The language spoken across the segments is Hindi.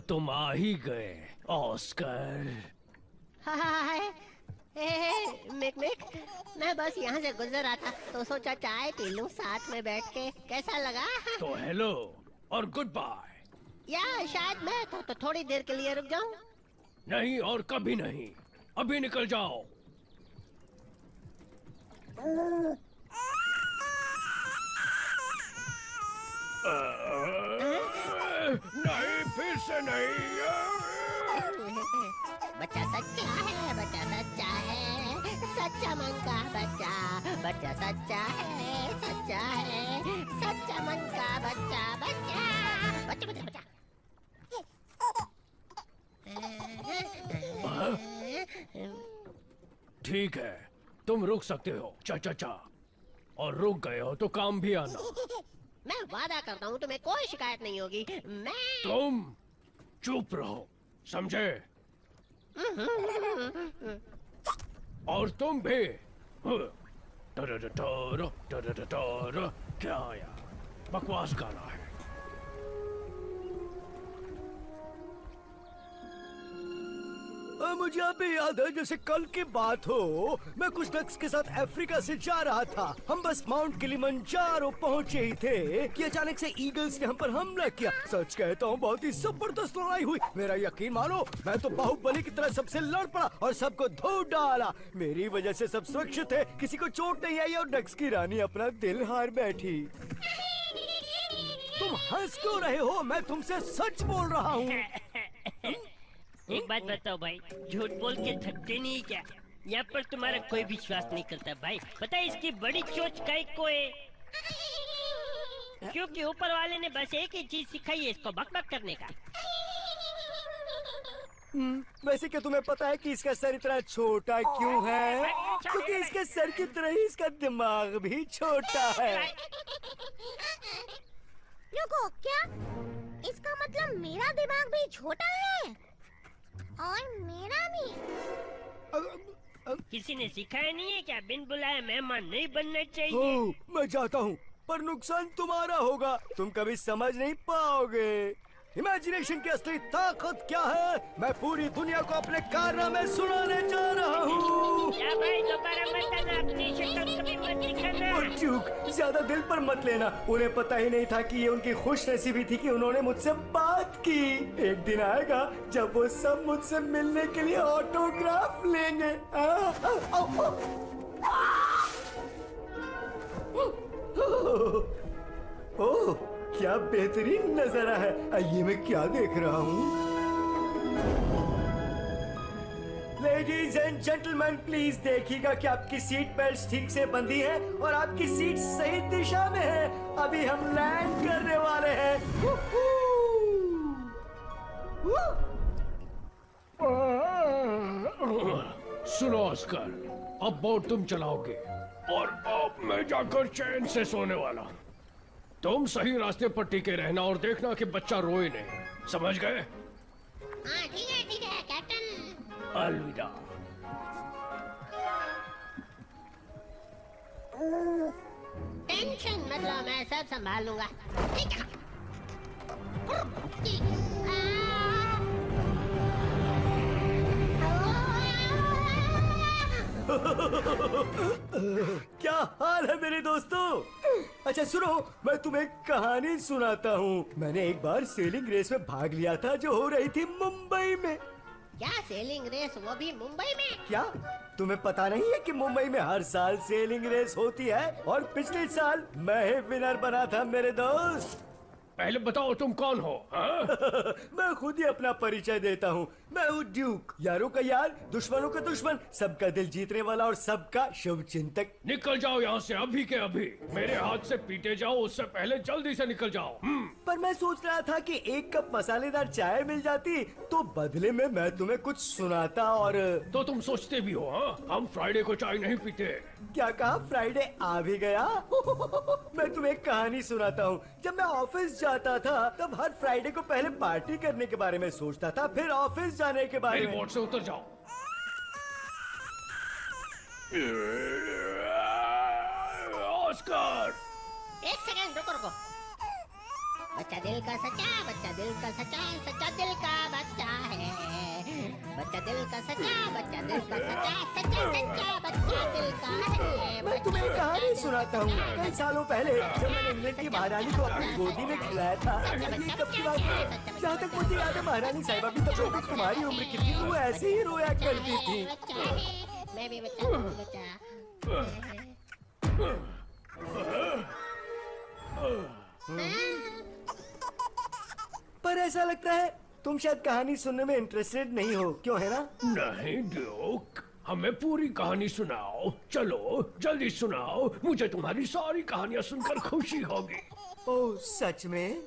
तुम आ ही गए ऑस्कर। हाय। मिक मिक, मैं बस यहाँ से गुजर रहा था तो सोचा चाय पी लूं साथ में बैठ के, कैसा लगा? तो हेलो और गुड बाय। या शायद मैं तो थोड़ी देर के लिए रुक जाऊं। नहीं और कभी नहीं, अभी निकल जाओ। नहीं, फिर से नहीं। बच्चा सच्चा है, बच्चा सच्चा है, सच्चा मन का बच्चा, बच्चा सच्चा है, सच्चा है, सच्चा मन का बच्चा, बच्चा बच्चा बच्चा बच्चा। ठीक है, तुम रुक सकते हो चा। और रुक गए हो तो काम भी आना। मैं वादा करता हूँ तुम्हें कोई शिकायत नहीं होगी। मैं तुम चुप रहो, समझे? और तुम भी। क्या यार, बकवास गाना है। मुझे अभी याद है जैसे कल की बात हो। मैं कुछ डक्स के साथ अफ्रीका से जा रहा था। हम बस माउंट किलिमंजारो पहुंचे ही थे कि अचानक से ईगल्स ने हम पर हमला किया। सच कहता हूँ बहुत ही जबरदस्त लड़ाई हुई। मेरा यकीन मानो, मैं तो बाहुबली की तरह सबसे लड़ पड़ा और सबको धो डाला। मेरी वजह से सब सुरक्षित थे, किसी को चोट नहीं आई और डक्स की रानी अपना दिल हार बैठी। तुम हंस क्यों रहे हो? मैं तुमसे सच बोल रहा हूँ। एक बात बताओ भाई, झूठ बोल के थकते नहीं क्या? यहाँ पर तुम्हारा कोई विश्वास नहीं करता भाई। पता है इसकी बड़ी चोट काय को है? क्योंकि ऊपर वाले ने बस एक ही चीज सिखाई है, इसको बकबक करने का। वैसे क्या तुम्हें पता है कि इसका सर इतना छोटा क्यों है? क्योंकि इसके सर की तरह ही इसका दिमाग भी छोटा है। रुको, क्या इसका मतलब मेरा दिमाग भी छोटा है? और मेरा भी? किसी ने सिखाया नहीं है क्या? बिन बुलाए मेहमान नहीं बनना चाहिए। मैं जाता हूँ, पर नुकसान तुम्हारा होगा। तुम कभी समझ नहीं पाओगे इमेजिनेशन की असली ताकत क्या है। मैं पूरी दुनिया को अपने कारनामे सुनाने जा रहा हूँ। भाई दोबारा मत आना, अपनी शक्ल कभी मत दिखाना। चूक, ज्यादा दिल पर मत लेना। उन्हें पता ही नहीं था कि ये उनकी खुशनसीबी थी कि उन्होंने मुझसे बात की। एक दिन आएगा जब वो सब मुझसे मिलने के लिए ऑटोग्राफ लेंगे। ओह, क्या बेहतरीन नजारा है। ये मैं क्या देख रहा हूँ? लेडीज एंड जेंटलमैन, प्लीज देखिएगा कि आपकी सीट बेल्ट ठीक से बंधी है और आपकी सीट सही दिशा में है। अभी हम लैंड करने वाले हैं। सुनो ऑस्कर, अब बोट तुम चलाओगे और अब मैं जाकर चैन से सोने वाला हूँ। तुम सही रास्ते पर टिके रहना और देखना कि बच्चा रोए नहीं, समझ गए? हाँ ठीक है कैप्टन। अलविदा। टेंशन मत लो, मैं सब संभाल लूंगा। ठीक है। क्या हाल है मेरे दोस्तों? अच्छा सुनो, मैं तुम्हें एक कहानी सुनाता हूँ। मैंने एक बार सेलिंग रेस में भाग लिया था जो हो रही थी मुंबई में। क्या सेलिंग रेस, वो भी मुंबई में? क्या तुम्हें पता नहीं है कि मुंबई में हर साल सेलिंग रेस होती है? और पिछले साल मैं ही विनर बना था मेरे दोस्त। पहले बताओ तुम कौन हो? मैं खुद ही अपना परिचय देता हूँ। मैं हूँ ड्यूक, यारों का यार, दुश्मनों का दुश्मन, सबका दिल जीतने वाला और सबका शुभ चिंतक। निकल जाओ यहाँ से अभी के अभी। मेरे हाथ से पीटे जाओ उससे पहले जल्दी से निकल जाओ। पर मैं सोच रहा था कि एक कप मसालेदार चाय मिल जाती तो बदले में मैं तुम्हें कुछ सुनाता। और तो तुम सोचते भी हो हाँ? हम फ्राइडे को चाय नहीं पीते। क्या कहा? फ्राइडे आ भी गया। मैं तुम्हें एक कहानी सुनाता हूँ। जब मैं ऑफिस जाता था तब हर फ्राइडे को पहले पार्टी करने के बारे में सोचता था, फिर ऑफिस जाने के बारे में। मेरी बोट से उतर जाओ। ऑस्कर, एक सेकंड रुको। बच्चा दिल का सच्चा, बच्चा दिल का सच्चा, सच्चा दिल का बच्चा है। बच्चा दिल का सच्चा, बच्चा दिल का सच्चा, सच्चा सच्चा बच्चा दिल का है। मैं तुम्हें एक कहानी सुनाता हूँ। कई सालों पहले जब मैंने इंग्लैंड की महारानी को अपनी गोदी में खिलाया था, ये कब की बात है? जहाँ तक मुझे याद है महारानी साहिबा भी तब रोती तुम्हारी उम्र की थी, तो वो ऐसे ही रोया करती थी। बच्चा है, मैं भी बच्चा हूँ, बच्चा। पर ऐसा लगता है तुम शायद कहानी सुनने में इंटरेस्टेड नहीं हो, क्यों है ना? नहीं ड्यूक, हमें पूरी कहानी सुनाओ। चलो जल्दी सुनाओ, मुझे तुम्हारी सारी कहानियां सुनकर खुशी होगी। ओह सच में?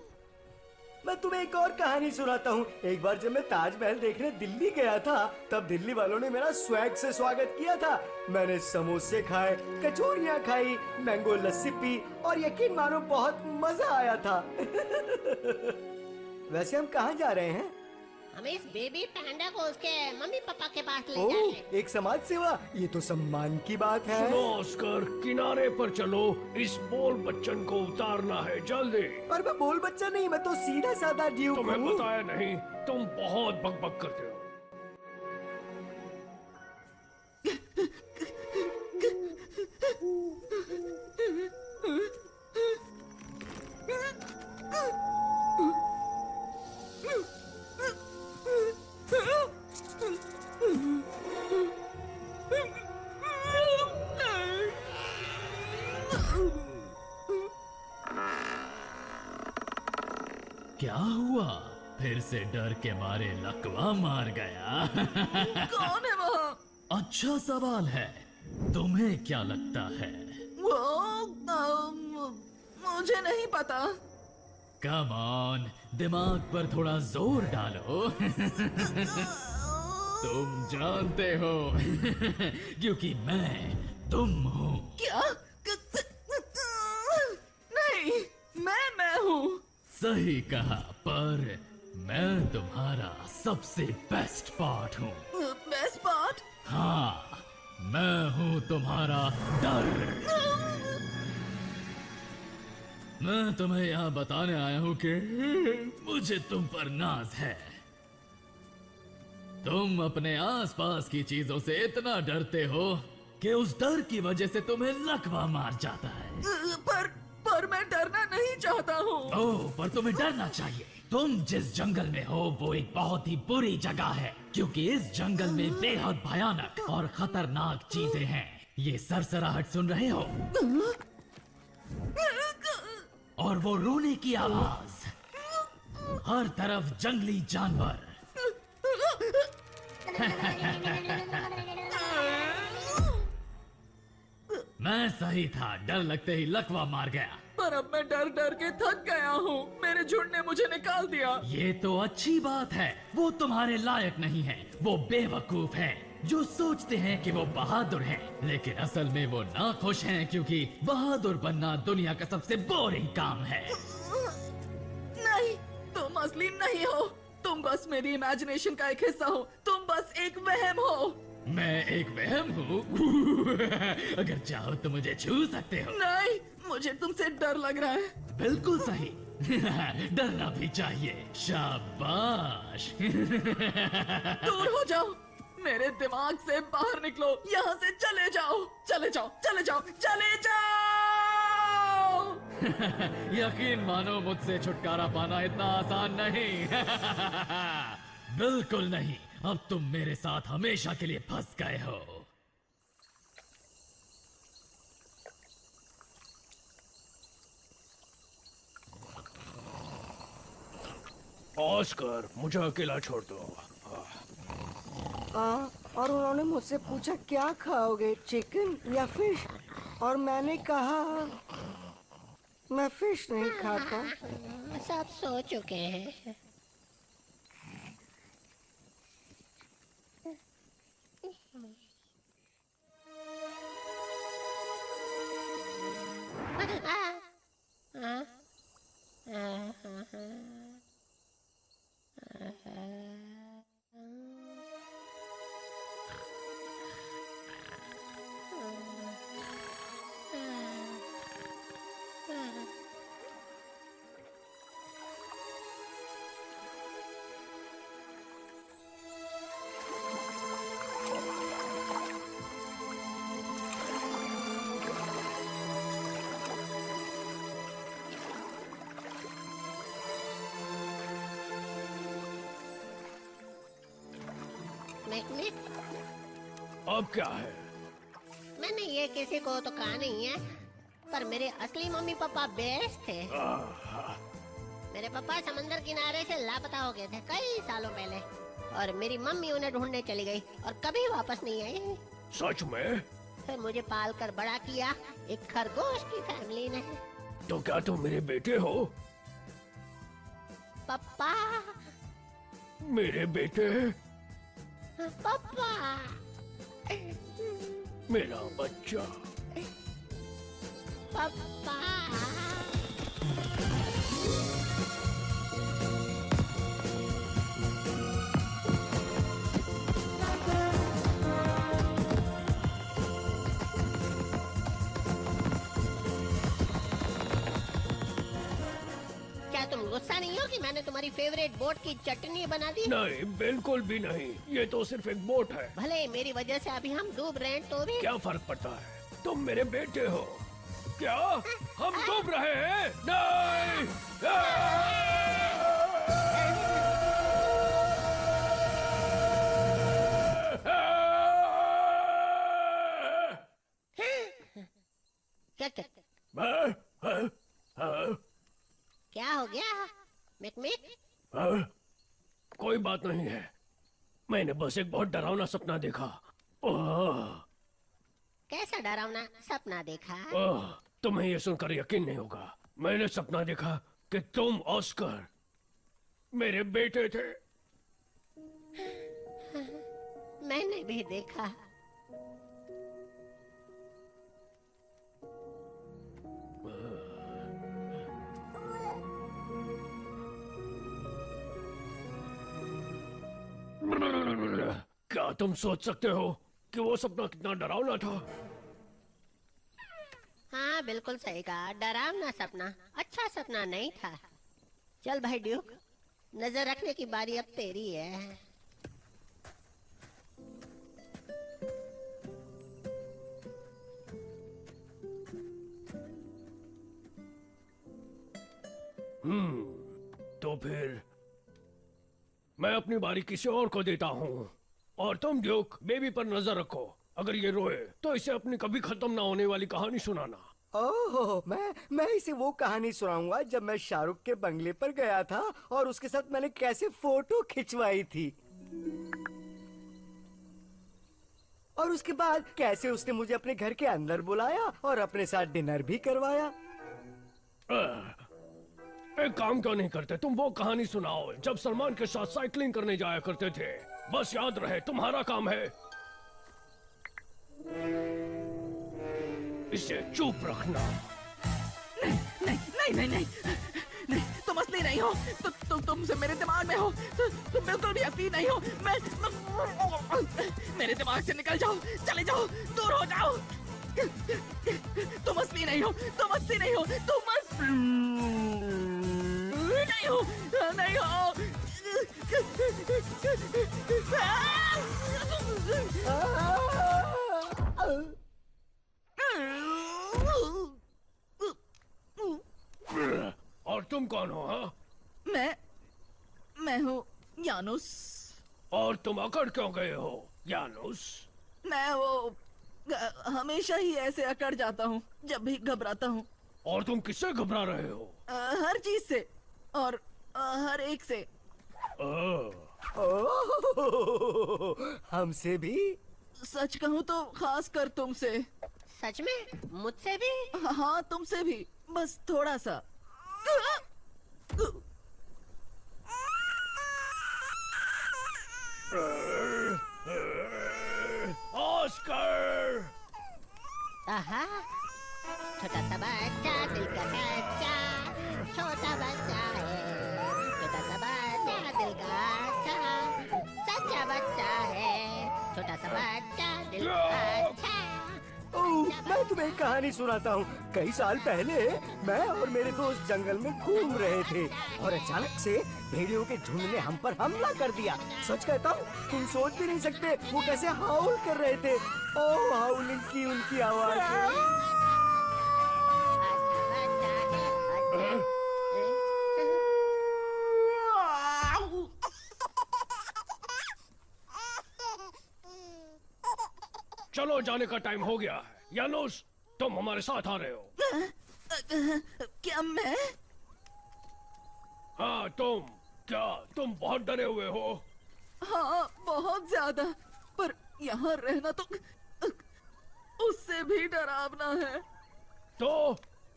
मैं तुम्हें एक और कहानी सुनाता हूँ। एक बार जब मैं ताजमहल देखने दिल्ली गया था, तब दिल्ली वालों ने मेरा स्वैग से स्वागत किया था। मैंने समोसे खाए, कचौरियाँ खाई, मैंगो लस्सी पी और यकीन मानो बहुत मजा आया था। वैसे हम कहाँ जा रहे हैं? हम इस बेबी पैंडा को उसके मम्मी पापा के पास ले ओह, जाएं। एक समाज सेवा, ये तो सम्मान की बात है। सुनो ऑस्कर, किनारे पर चलो, इस बोल बच्चन को उतारना है जल्दी। पर मैं बोल बच्चा नहीं, मैं तो सीधा साधा ड्यूक तुम्हें हूँ। बताया नहीं, तुम बहुत बकबक करते हो। क्या हुआ? फिर से डर के मारे लकवा मार गया। कौन है वहाँ? अच्छा सवाल है। तुम्हें क्या लगता है? वो मुझे नहीं पता। कम ऑन, दिमाग पर थोड़ा जोर डालो। तुम जानते हो। क्योंकि मैं तुम हूँ। क्या? नहीं, मैं हूँ। सही कहा, पर मैं तुम्हारा सबसे बेस्ट पार्ट हूँ। Best part? हाँ, मैं हूँ तुम्हारा डर। मैं तुम्हें यहाँ बताने आया हूँ कि मुझे तुम पर नाज है। तुम अपने आसपास की चीजों से इतना डरते हो कि उस डर की वजह से तुम्हें लकवा मार जाता है। पर मैं डरना नहीं चाहता हूँ। ओह, पर तुम्हें डरना चाहिए। तुम जिस जंगल में हो वो एक बहुत ही बुरी जगह है, क्योंकि इस जंगल में बेहद भयानक और खतरनाक चीजें हैं। ये सरसराहट सुन रहे हो? और वो रोने की आवाज। हर तरफ जंगली जानवर। मैं सही था, डर लगते ही लकवा मार गया। पर अब मैं डर डर के थक गया हूँ। मेरे झुंड ने मुझे निकाल दिया। ये तो अच्छी बात है। वो तुम्हारे लायक नहीं है। वो बेवकूफ है जो सोचते हैं कि वो बहादुर हैं, लेकिन असल में वो नाखुश हैं, क्योंकि बहादुर बनना दुनिया का सबसे बोरिंग काम है। नहीं, तुम असली नहीं हो। तुम बस मेरी इमेजिनेशन का एक हिस्सा हो। तुम बस एक वहम हो। मैं एक वहम हूँ? अगर चाहो तो मुझे छू सकते हो। नहीं, मुझे तुमसे डर लग रहा है। बिल्कुल सही। डरना भी चाहिए। शाबाश। दूर हो जाओ। मेरे दिमाग से बाहर निकलो। यहाँ से चले जाओ, चले जाओ, चले जाओ, चले जाओ। यकीन मानो, मुझसे छुटकारा पाना इतना आसान नहीं। बिल्कुल नहीं। अब तुम मेरे साथ हमेशा के लिए फंस गए हो। ऑस्कर, मुझे अकेला छोड़ दो। और उन्होंने मुझसे पूछा क्या खाओगे, चिकन या फिश? और मैंने कहा मैं फिश नहीं खाता। सब सो चुके हैं। अब क्या है? मैंने ये किसी को तो कहा नहीं है, पर मेरे असली मम्मी पापा बेस्ट थे। मेरे पापा समंदर किनारे से लापता हो गए थे कई सालों पहले, और मेरी मम्मी उन्हें ढूंढने चली गई और कभी वापस नहीं आई। सच में? फिर मुझे पाल कर बड़ा किया एक खरगोश की फैमिली ने। तो क्या तुम मेरे बेटे हो? पापा, मेरे बेटे, पापा, मेरा बच्चा। पापा। क्या तुम गुस्सा नहीं हो कि मैंने तुम्हारी फेवरेट बोट की चटनी बना दी? नहीं, बिल्कुल भी नहीं। ये तो सिर्फ एक बोट है। भले मेरी वजह से अभी हम डूब रहे हैं तो भी। क्या फर्क पड़ता है? तुम मेरे बेटे हो। क्या हम डूब रहे हैं? नहीं! क्या क्या हाँ? क्या हो गया मिक? कोई बात नहीं है। मैंने बस एक बहुत डरावना सपना देखा। ओह, कैसा डरावना सपना देखा? ओह, तुम्हें ये सुनकर यकीन नहीं होगा। मैंने सपना देखा कि तुम ऑस्कर मेरे बेटे थे। मैंने भी देखा। क्या तुम सोच सकते हो कि वो सपना कितना डरावना था? हाँ, बिल्कुल सही कहा। डरावना सपना, अच्छा सपना नहीं था। चल भाई ड्यूक, नजर रखने की बारी अब तेरी है। तो फिर मैं अपनी बारी किसी और को देता हूँ। और तुम ड्यूक बेबी पर नजर रखो। अगर ये रोए तो इसे अपनी कभी खत्म ना होने वाली कहानी सुनाना। ओह, मैं इसे वो कहानी सुनाऊंगा जब मैं शाहरुख के बंगले पर गया था और उसके साथ मैंने कैसे फोटो खिंचवाई थी, और उसके बाद कैसे उसने मुझे अपने घर के अंदर बुलाया और अपने साथ डिनर भी करवाया। एक काम क्यों नहीं करते? तुम वो कहानी सुनाओ जब सलमान के साथ साइकिलिंग करने जाया करते थे। बस याद रहे तुम्हारा काम है इसे चुप रखना। नहीं, तुम असली नहीं हो। तुमसे मेरे दिमाग में हो। तुम बिल्कुल भी असली नहीं हो। मेरे दिमाग से निकल जाओ, चले जाओ, दूर हो जाओ। तुम असली नहीं हो, तुम असली नहीं हो, तुम असली नहीं हो, नहीं हो। और तुम कौन हो? हाँ, मैं हूँ यानुस। और तुम अकड़ क्यों गए हो यानुस? मैं वो हमेशा ही ऐसे अकड़ जाता हूँ जब भी घबराता हूँ। और तुम किससे घबरा रहे हो? हर चीज से और हर एक से। हमसे भी? सच कहूँ तो खास कर तुमसे। सच में? मुझसे भी? हाँ, तुमसे भी, बस थोड़ा सा। ऑस्कर! आहा, छोटा सा बच्चा दिल का सच्चा, छोटा बच्चा है, छोटा सा बच्चा दिल का अच्छा, सच्चा बच्चा है, छोटा सा बच्चा दिल का अच्छा। ओह, मैं तुम्हें एक कहानी सुनाता हूँ। कई साल पहले मैं और मेरे दोस्त जंगल में घूम रहे थे और अचानक से भेड़ियों के झुंड ने हम पर हमला कर दिया। सच कहता हूँ, तुम सोच भी नहीं सकते वो कैसे हाउल कर रहे थे। ओह, हाउलिंग की उनकी आवाज़। चलो जाने का टाइम हो गया है। यानुस, तुम हमारे साथ आ रहे हो। क्या मैं? हाँ तुम। क्या तुम बहुत डरे हुए हो? हाँ, बहुत ज्यादा। पर यहाँ रहना तो उससे भी डरावना है। तो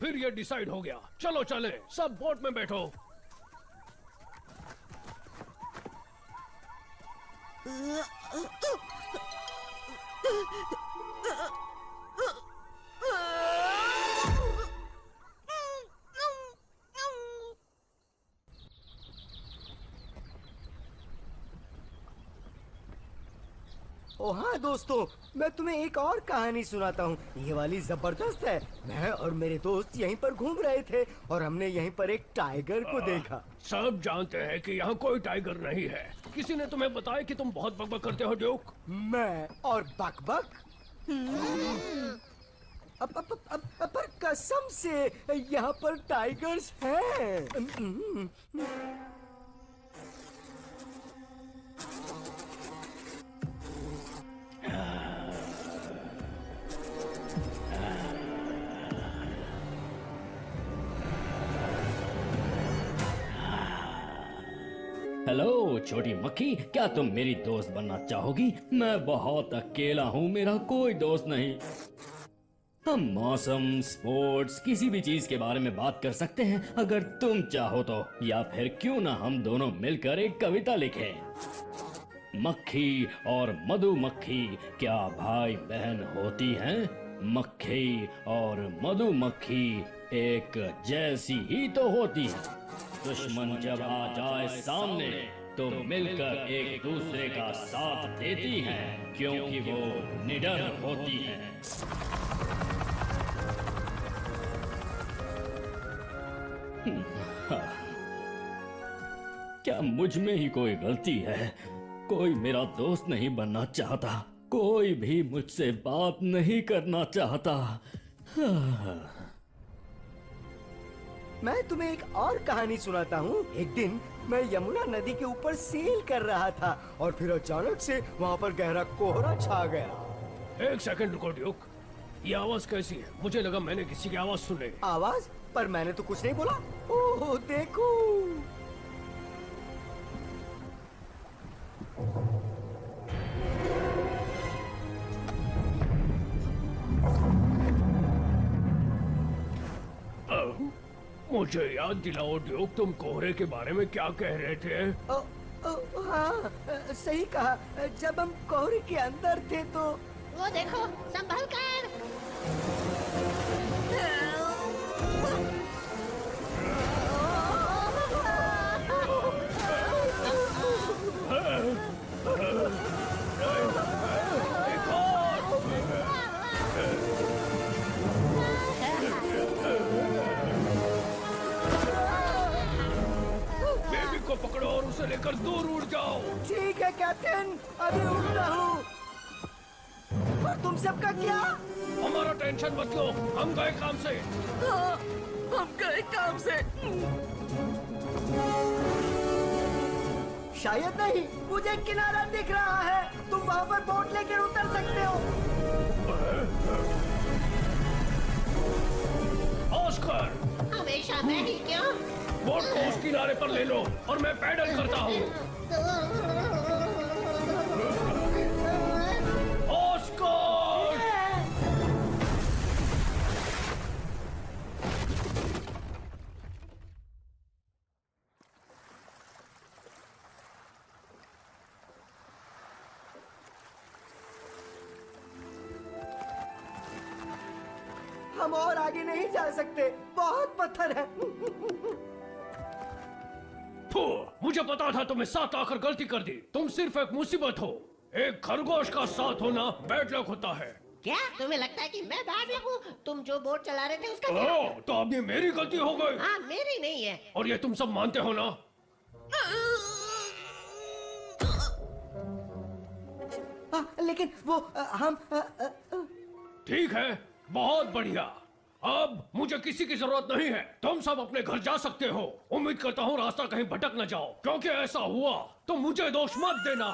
फिर ये डिसाइड हो गया, चलो चले, सब बोट में बैठो। ओ हाँ दोस्तों, मैं तुम्हें एक और कहानी सुनाता हूँ। ये वाली जबरदस्त है। मैं और मेरे दोस्त यहीं पर घूम रहे थे और हमने यहीं पर एक टाइगर को देखा। सब जानते हैं कि यहाँ कोई टाइगर नहीं है। किसी ने तुम्हें बताया कि तुम बहुत बकबक करते हो ड्यूक? मैं और बकबक? पर कसम से यहाँ पर टाइगर्स हैं। हेलो छोटी मक्खी, क्या तुम मेरी दोस्त बनना चाहोगी? मैं बहुत अकेला हूँ, मेरा कोई दोस्त नहीं। हम मौसम, स्पोर्ट्स, किसी भी चीज के बारे में बात कर सकते हैं अगर तुम चाहो तो। या फिर क्यों ना हम दोनों मिलकर एक कविता लिखें। मक्खी और मधुमक्खी क्या भाई बहन होती हैं? मक्खी और मधुमक्खी एक जैसी ही तो होती है। दुश्मन जब आ जाए सामने तो मिलकर एक दूसरे का साथ देती हैं, क्योंकि वो निडर होती हैं। क्या मुझ में ही कोई गलती है? कोई मेरा दोस्त नहीं बनना चाहता, कोई भी मुझसे बात नहीं करना चाहता। मैं तुम्हें एक और कहानी सुनाता हूँ। एक दिन मैं यमुना नदी के ऊपर सेल कर रहा था और फिर अचानक से वहाँ पर गहरा कोहरा छा गया। एक सेकंड रुको ड्यूक, ये आवाज कैसी है? मुझे लगा मैंने किसी की आवाज सुनी। आवाज? पर मैंने तो कुछ नहीं बोला। ओह देखो। मुझे याद दिलाओ ड्यूक, तुम कोहरे के बारे में क्या कह रहे थे? हाँ, सही कहा। जब हम कोहरे के अंदर थे तो वो देखो, संभल कर। बेबी को पकड़ो और उसे लेकर दूर उड़ जाओ। ठीक है कैप्टन, अभी उड़ता हूँ। और तुम सबका क्या? हमारा टेंशन मत लो, हम गए काम से। हाँ, हम गए काम से। शायद नहीं, मुझे किनारा दिख रहा है। तुम वहाँ पर बोट लेकर उतर सकते हो। ऑस्कर, हमेशा मैं ही क्यों? बोट को उस किनारे पर ले लो और मैं पैडल करता हूँ। ऑस्कर! हम और आगे नहीं जा सकते, बहुत पत्थर है। मुझे पता था तुम्हें साथ आकर गलती कर दी। तुम सिर्फ एक मुसीबत हो। एक खरगोश का साथ होना बैड लक होता है। क्या तुम्हें लगता है कि मैं बैड लक हूँ? तुम जो बोट चला रहे थे उसका क्या? ओह, तो अब ये मेरी गलती हो गई। हाँ, मेरी नहीं है। और ये तुम सब मानते हो ना? लेकिन वो हम ठीक है, बहुत बढ़िया। अब मुझे किसी की जरूरत नहीं है। तुम सब अपने घर जा सकते हो। उम्मीद करता हूँ रास्ता कहीं भटक न जाओ, क्योंकि ऐसा हुआ तो मुझे दोष मत देना।